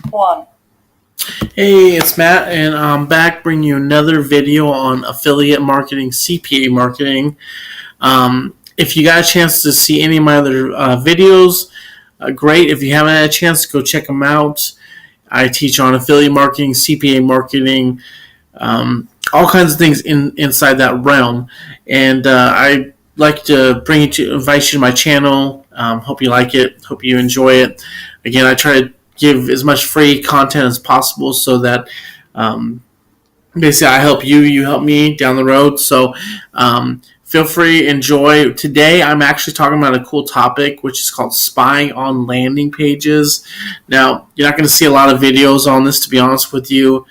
One. Hey, it's Matt, and I'm back bringing you another video on affiliate marketing, CPA marketing. If you got a chance to see any of my other videos, great. If you haven't had a chance, go check them out. I teach on affiliate marketing, CPA marketing, all kinds of things inside that realm. And I like to invite you to my channel. Hope you like it. Hope you enjoy it. Again, I try to give as much free content as possible so that basically I help you, you help me down the road. So feel free, enjoy. Today I'm actually talking about a cool topic, which is called spying on landing pages. Now, you're not going to see a lot of videos on this, to be honest with you.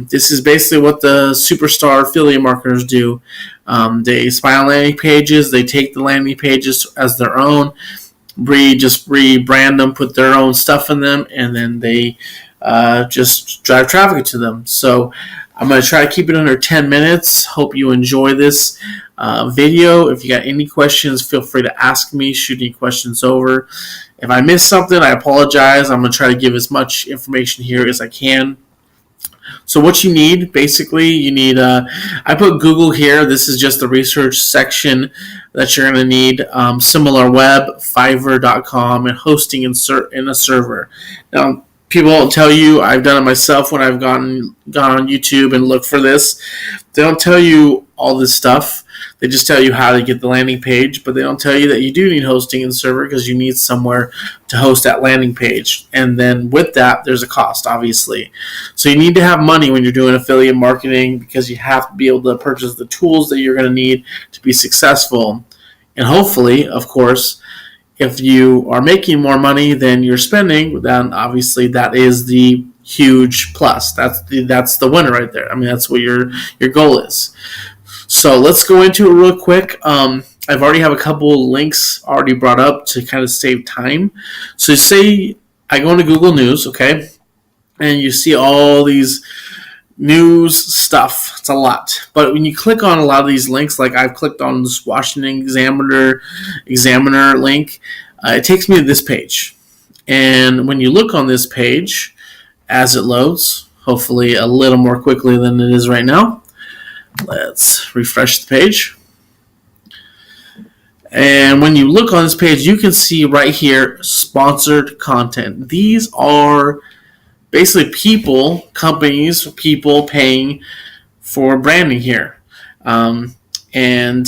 This is basically what the superstar affiliate marketers do. They spy on landing pages. They take the landing pages as their own, just rebrand them, put their own stuff in them, and then they just drive traffic to them. So I'm going to try to keep it under 10 minutes. Hope you enjoy this video. If you got any questions, feel free to ask me. Shoot any questions over. If I missed something, I apologize. I'm going to try to give as much information here as I can. So what you need, basically, you need, I put Google here. This is just the research section that you're going to need. SimilarWeb, Fiverr.com, and hosting in a server. Now, people won't tell you, I've done it myself when I've gone on YouTube and looked for this. They don't tell you all this stuff. They just tell you how to get the landing page, but they don't tell you that you do need hosting in the server because you need somewhere to host that landing page. And then with that, there's a cost, obviously. So you need to have money when you're doing affiliate marketing because you have to be able to purchase the tools that you're going to need to be successful. And hopefully, of course, if you are making more money than you're spending, then obviously that is the huge plus. That's the winner right there. I mean, that's what your goal is. So let's go into it real quick. I've already have a couple links already brought up to kind of save time. So say I go into Google News, okay, and you see all these news stuff. It's a lot. But when you click on a lot of these links, like I've clicked on this Washington Examiner link, it takes me to this page. And when you look on this page, as it loads, hopefully a little more quickly than it is right now, let's refresh the page. And when you look on this page, you can see right here, sponsored content. These are basically people paying for branding here. And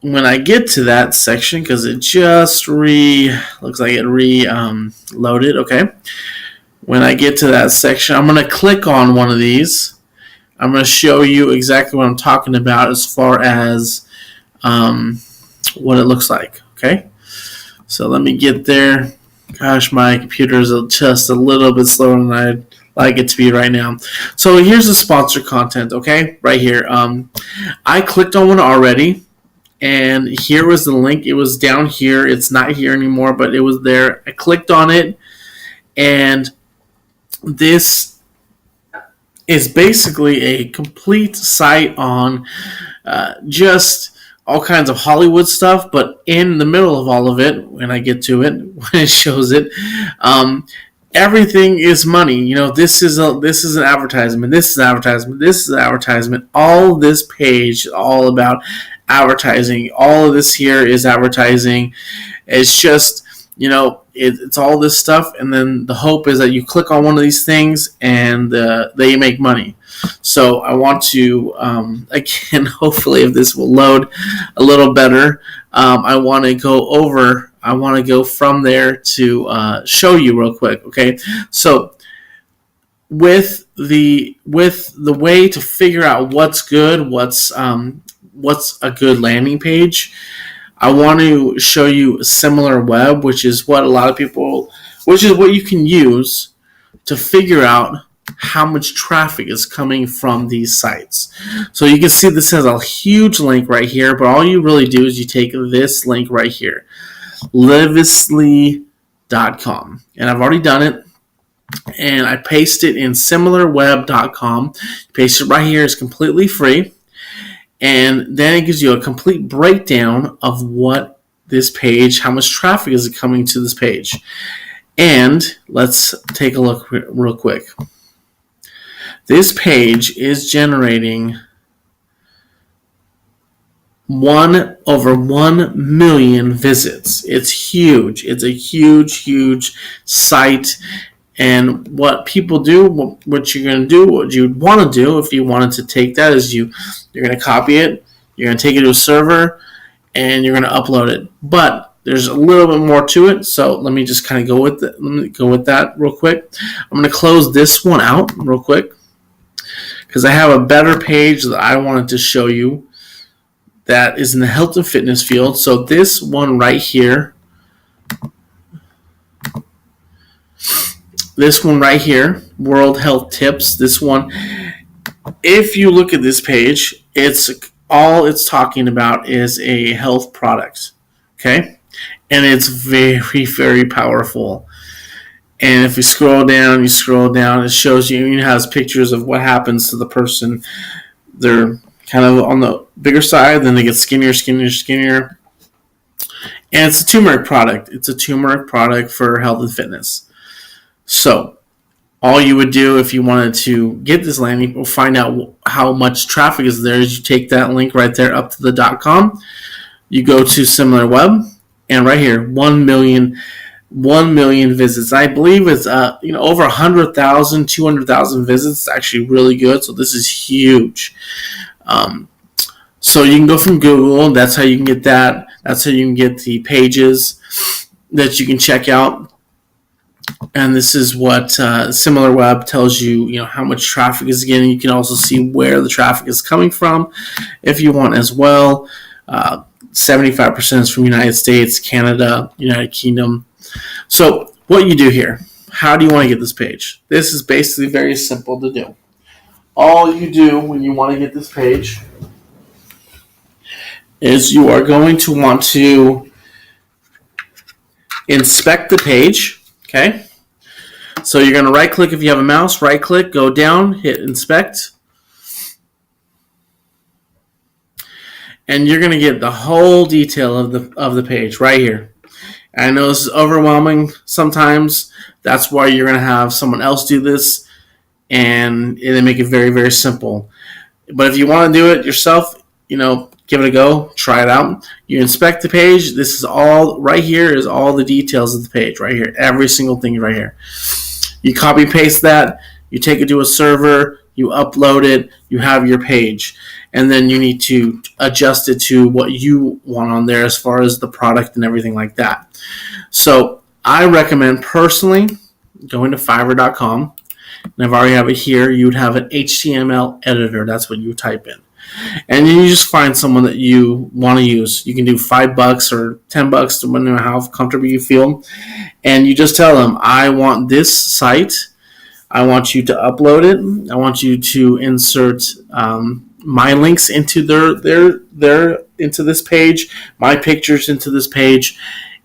when I get to that section, because it just looks like it loaded, okay. When I get to that section, I'm going to click on one of these. I'm going to show you exactly what I'm talking about as far as what it looks like, okay? So let me get there. Gosh, my computer is just a little bit slower than I'd like it to be right now. So here's the sponsored content, okay? Right here. I clicked on one already, and here was the link. It was down here. It's not here anymore, but it was there. I clicked on it, and this is basically a complete site on just all kinds of Hollywood stuff, but in the middle of all of it, when I get to it, when it shows it, everything is money. You know, this is an advertisement, this is an advertisement, this is an advertisement. All this page is all about advertising. All of this here is advertising. It's just, you know, it's all this stuff, and then the hope is that you click on one of these things and they make money. So I want to, again, hopefully if this will load a little better, I want to go from there to show you real quick, okay? So with the way to figure out what's good, what's a good landing page, I want to show you SimilarWeb, which is what you can use to figure out how much traffic is coming from these sites. So you can see this has a huge link right here, but all you really do is you take this link right here, Livisly.com, and I've already done it. And I paste it in SimilarWeb.com. Paste it right here. It's completely free. And then it gives you a complete breakdown of what this page, how much traffic is coming to this page. And let's take a look real quick. This page is generating over 1 million visits. It's huge. It's a huge site. And what people do, what you're going to do, what you'd want to do if you wanted to take that is you're going to copy it, you're going to take it to a server, and you're going to upload it. But there's a little bit more to it, so let me just kind of go with it. Let me go with that real quick. I'm going to close this one out real quick because I have a better page that I wanted to show you that is in the health and fitness field. So this one right here, World Health Tips, this one, if you look at this page, all it's talking about is a health product, okay? And it's very powerful. And if you scroll down, it shows you, it has pictures of what happens to the person. They're kind of on the bigger side, then they get skinnier. And it's a turmeric product. It's a turmeric product for health and fitness. So all you would do if you wanted to get this landing or find out how much traffic is there is you take that link right there up to the .com. You go to SimilarWeb, and right here, 1 million visits. I believe it's over 100,000, 200,000 visits. It's actually really good. So this is huge. So you can go from Google. That's how you can get that. That's how you can get the pages that you can check out. And this is what SimilarWeb tells you, how much traffic is getting. You can also see where the traffic is coming from if you want as well. 75% is from United States, Canada, United Kingdom. So what you do here, how do you want to get this page? This is basically very simple to do. All you do when you want to get this page is you are going to want to inspect the page, okay? So you're going to right click if you have a mouse, right click, go down, hit inspect. And you're going to get the whole detail of the page right here. I know this is overwhelming sometimes. That's why you're going to have someone else do this, and they make it very simple. But if you want to do it yourself, give it a go, try it out. You inspect the page. This is all right here is all the details of the page right here. Every single thing right here. You copy paste that. You take it to a server. You upload it. You have your page. And then you need to adjust it to what you want on there as far as the product and everything like that. So I recommend personally going to Fiverr.com. And I've already have it here. You would have an HTML editor. That's what you type in. And then you just find someone that you want to use. You can do $5 or $10, depending on how comfortable you feel. And you just tell them, I want this site. I want you to upload it. I want you to insert my links into their into this page, my pictures into this page,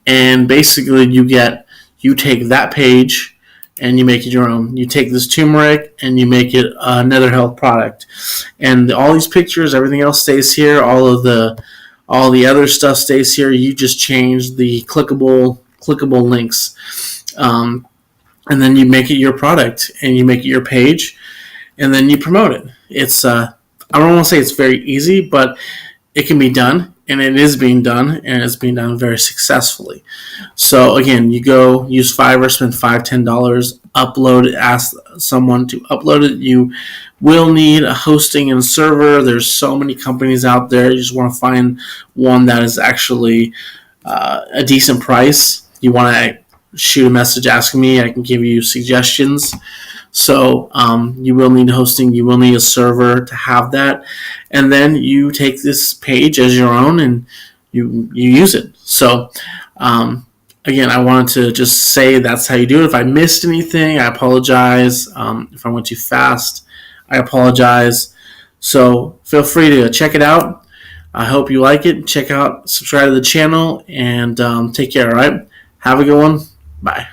and basically you take that page and you make it your own. You take this turmeric and you make it another health product, and all these pictures, everything else stays here. All the other stuff stays here. You just change the clickable links, and then you make it your product and you make it your page, and then you promote it. It's I don't want to say it's very easy, but it can be done, and it is being done, and it's being done very successfully. So again, you go use Fiverr, spend $5-10, upload it, ask someone to upload it. You will need a hosting and server. There's so many companies out there. You just want to find one that is actually a decent price. You want to shoot a message asking me. I can give you suggestions. So you will need hosting, you will need a server to have that, and then you take this page as your own and you use it. So again, I wanted to just say that's how you do it. If I missed anything, I apologize. If I went too fast, I apologize. So feel free to check it out. I hope you like it. Subscribe to the channel, and take care, all right? Have a good one. Bye.